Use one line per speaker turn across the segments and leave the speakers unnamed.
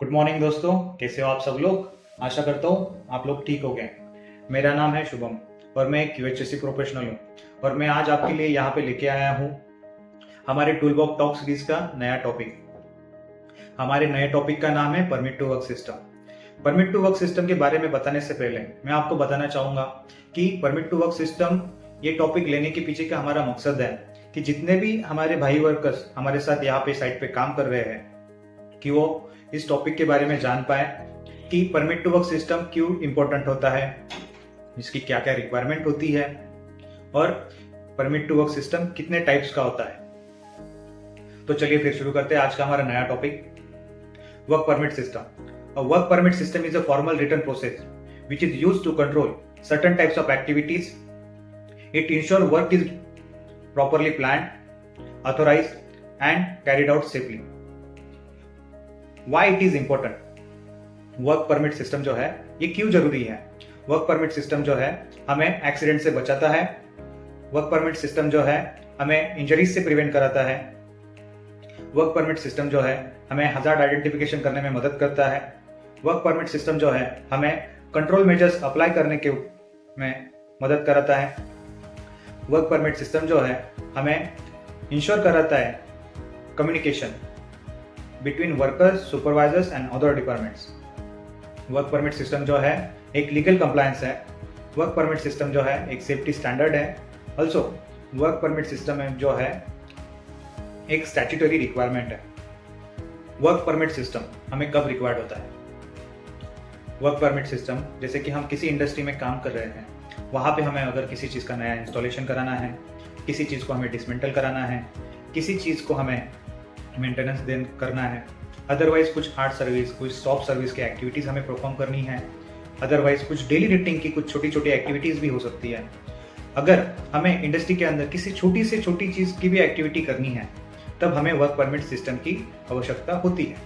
Good morning दोस्तों, कैसे हो आप सब लोग। आशा करता हूँ आप लोग ठीक हो गए। मेरा नाम है शुभम और मैं एक यूएचएससी प्रोफेशनल हूँ और मैं आज आपके लिए यहाँ पे लेके आया हूँ हमारे टूलबॉक्स टॉक सीरीज का नया टॉपिक। हमारे नए टॉपिक का नाम है permit to work system. Permit to work system के बारे में बताने से पहले मैं आपको बताना चाहूंगा कि परमिट टू वर्क सिस्टम ये टॉपिक लेने के पीछे का हमारा मकसद है कि जितने भी हमारे भाई वर्कर्स हमारे साथ यहाँ पे साइट पे काम कर रहे हैं कि वो इस टॉपिक के बारे में जान पाए कि परमिट टू वर्क सिस्टम क्यों इंपॉर्टेंट होता है, इसकी क्या क्या रिक्वायरमेंट होती है और परमिट टू वर्क सिस्टम कितने टाइप्स का होता है। तो चलिए फिर शुरू करते हैं आज का हमारा नया topic, work permit system. Work permit system is a formal written process which is used to control certain types of activities. It ensures work is properly planned, authorized and carried out safely. Why it is important? Work permit system जो है ये क्यों जरूरी है। Work permit system जो है हमें accident से बचाता है। वर्क परमिट सिस्टम जो है हमें इंजरीज से प्रिवेंट कराता है। वर्क परमिट सिस्टम जो है हमें हजार्ड आइडेंटिफिकेशन करने में मदद करता है। वर्क परमिट सिस्टम जो है हमें कंट्रोल मेजर्स अप्लाई करने के में मदद कराता है। वर्क परमिट सिस्टम जो है हमें इंश्योर कराता है communication between workers, supervisors and other departments. Work permit system जो है एक लीगल कंप्लायंस है। वर्क परमिट सिस्टम जो है एक सेफ्टी स्टैंडर्ड है। ऑल्सो वर्क परमिट सिस्टम जो है एक स्टैट्यूटरी रिक्वायरमेंट है। वर्क परमिट सिस्टम हमें कब रिक्वायर्ड होता है। वर्क परमिट सिस्टम जैसे कि हम किसी इंडस्ट्री में काम कर रहे हैं, वहाँ पे हमें अगर किसी चीज़ का नया इंस्टॉलेशन कराना है, किसी चीज़ को हमें डिसमेंटल कराना है, किसी चीज़ को हमें मेंटेनेंस देन करना है, अदरवाइज कुछ हार्ड सर्विस, कुछ सॉफ्ट सर्विस की एक्टिविटीज़ हमें परफॉर्म करनी है, अदरवाइज कुछ डेली रूटीन की कुछ छोटी छोटी एक्टिविटीज़ भी हो सकती है। अगर हमें इंडस्ट्री के अंदर किसी छोटी से छोटी चीज़ की भी एक्टिविटी करनी है तब हमें वर्क परमिट सिस्टम की आवश्यकता होती है।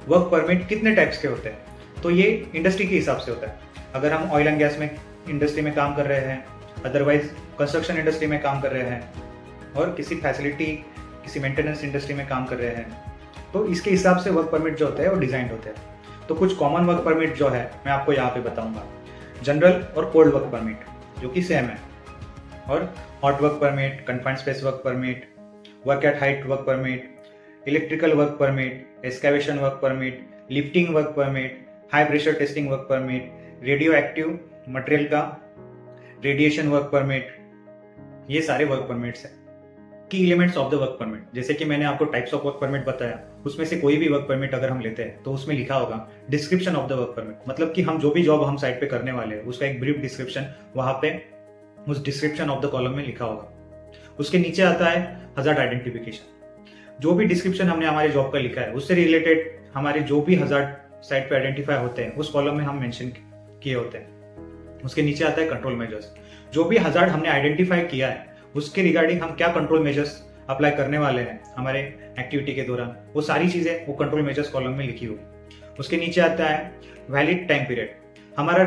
वर्क परमिट कितने टाइप्स के होते हैं तो ये इंडस्ट्री के हिसाब से होता है। अगर हम ऑयल एंड गैस में इंडस्ट्री में काम कर रहे हैं, अदरवाइज कंस्ट्रक्शन इंडस्ट्री में काम कर रहे हैं और किसी फैसिलिटी किसी मेंटेनेंस इंडस्ट्री में काम कर रहे हैं, तो इसके हिसाब से वर्क परमिट जो होते हैं वो डिजाइन होते हैं। तो कुछ कॉमन वर्क परमिट जो है मैं आपको यहाँ पे बताऊंगा। जनरल और कोल्ड वर्क परमिट जो कि सेम है, और hot work permit, confined space work permit, work at height work permit, electrical work permit, excavation work permit, lifting work permit, high pressure testing work permit, radio active material का radiation work permit, ये सारे work permits हैं। की elements of the work permit, जैसे कि मैंने आपको types of work permit बताया, उसमें से कोई भी वर्क परमिट अगर हम लेते हैं तो उसमें लिखा होगा description of the work permit, मतलब कि हम जो भी जॉब हम साइट पे करने वाले हैं उसका एक ब्रीफ डिस्क्रिप्शन वहां पे उस डिस्क्रिप्शन ऑफ द कॉलम में लिखा होगा। उसके नीचे आता है हजार्ड आइडेंटिफिकेशन। जो भी डिस्क्रिप्शन हमने हमारे जॉब का लिखा है उससे रिलेटेड हमारे जो भी हजार्ड साइट पे आइडेंटिफाई होते हैं उस कॉलम में हम मेंशन किए होते हैं। उसके नीचे आता है कंट्रोल मेजर्स। जो भी हजार्ड हमने आइडेंटिफाई किया है उसके रिगार्डिंग हम क्या कंट्रोल मेजर्स अप्लाई करने वाले हैं हमारे एक्टिविटी के दौरान, वो सारी चीजें वो कंट्रोल मेजर्स कॉलम में लिखी होगी। उसके नीचे आता है वैलिड टाइम पीरियड। हमारा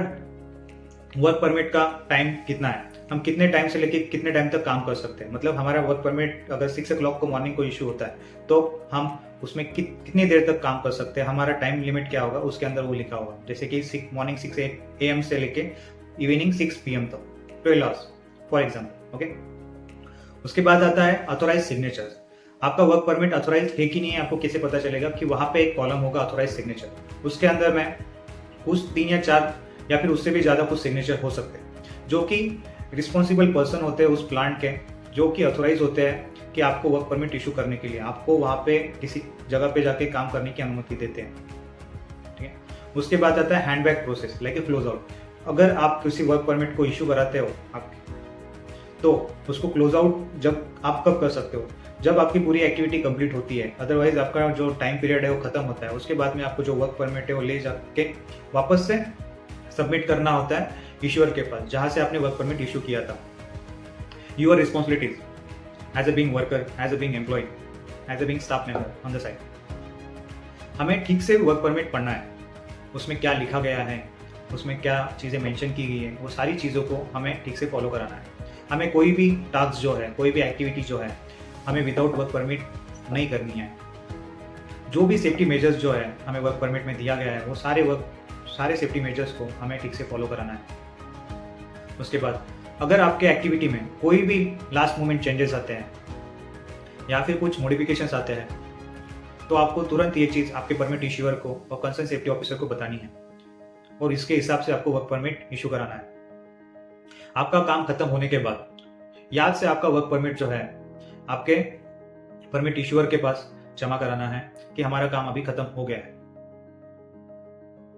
वर्क परमिट का टाइम कितना है, हम कितने टाइम से लेके कितने टाइम तक काम कर सकते हैं। मतलब हमारा वर्क परमिट अगर 6 o'clock को मॉर्निंग को इशू होता है तो हम उसमें कितनी देर तक काम कर सकते हैं, हमारा टाइम लिमिट क्या होगा उसके अंदर वो लिखा होगा। जैसे कि मॉर्निंग 6 AM से लेके इवनिंग 6 PM तक, 12 hours फॉर एग्जाम्पल। ओके, उसके बाद आता है ऑथोराइज सिग्नेचर्स। आपका वर्क परमिट ऑथोराइज है कि नहीं है आपको कैसे पता चलेगा कि वहां पे एक कॉलम होगा ऑथोराइज सिग्नेचर। उसके अंदर में कुछ 3 या 4 या फिर उससे भी ज्यादा कुछ सिग्नेचर हो सकते हैं जो कि रिस्पॉन्सिबल पर्सन होते हैं उस प्लांट के, जो कि ऑथोराइज होते हैं कि आपको वर्क परमिट इशू करने के लिए आपको वहां पे किसी जगह पे जाके काम करने की अनुमति देते हैं। ठीक है, उसके बाद आता है handback process like a close out. अगर आप किसी वर्क परमिट को इशू कराते हो आप तो उसको क्लोज आउट जब आप कब कर सकते हो, जब आपकी पूरी एक्टिविटी कंप्लीट होती है। अदरवाइज आपका जो टाइम पीरियड है वो खत्म होता है, उसके बाद में आपको जो वर्क परमिट है वो ले जाके वापस से सबमिट करना होता है इश्यूअर के पास जहां से आपने वर्क परमिट इशू किया था। Your responsibilities as a being worker, as a being employ, as a being staff member on the site. हमें ठीक से वर्क परमिट पढ़ना है, उसमें क्या लिखा गया है, उसमें क्या चीज़ें मेंशन की गई है, वो सारी चीज़ों को हमें ठीक से फॉलो कराना है। हमें कोई भी टास्क जो है, कोई भी एक्टिविटी जो है हमें विदाउट वर्क परमिट नहीं करनी है। जो भी सेफ्टी मेजर्स जो है हमें वर्क परमिट में दिया गया है वो सारे सेफ्टी मेजर्स को हमें ठीक से फॉलो कराना है। उसके बाद अगर आपके एक्टिविटी में कोई भी लास्ट मोमेंट चेंजेस आते हैं या फिर कुछ मॉडिफिकेशंस आते हैं तो आपको तुरंत ये चीज़ आपके परमिट इश्यूअर को और कंसर्न सेफ्टी ऑफिसर को बतानी है और इसके हिसाब से आपको वर्क परमिट इशू कराना है। आपका काम खत्म होने के बाद याद से आपका वर्क परमिट जो है आपके परमिट इश्यूअर के पास जमा कराना है कि हमारा काम अभी खत्म हो गया है।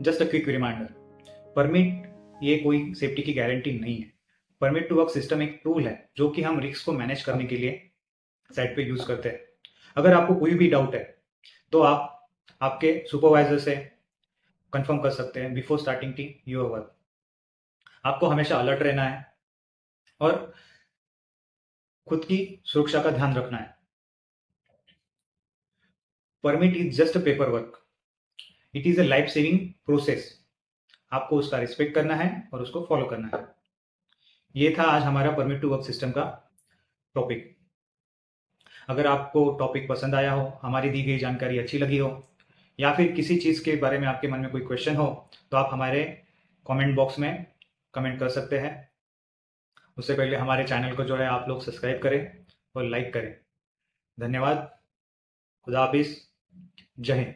Just a quick reminder, permit ये कोई सेफ्टी की गारंटी नहीं है। परमिट टू वर्क सिस्टम एक टूल है जो कि हम रिस्क को मैनेज करने के लिए साइट पे यूज करते हैं। अगर आपको कोई भी डाउट है तो आप आपके सुपरवाइजर से कंफर्म कर सकते हैं before starting T your work. आपको हमेशा अलर्ट रहना है और खुद की सुरक्षा का ध्यान रखना है। Permit is just a paper work, it is a life saving process. आपको उसका रिस्पेक्ट करना है और उसको फॉलो करना है। ये था आज हमारा परमिट टू वर्क सिस्टम का टॉपिक। अगर आपको टॉपिक पसंद आया हो, हमारी दी गई जानकारी अच्छी लगी हो या फिर किसी चीज़ के बारे में आपके मन में कोई क्वेश्चन हो तो आप हमारे कमेंट बॉक्स में कमेंट कर सकते हैं। उससे पहले हमारे चैनल को जो है आप लोग सब्सक्राइब करें और लाइक करें। धन्यवाद। खुदा हाफिज। जय हिंद।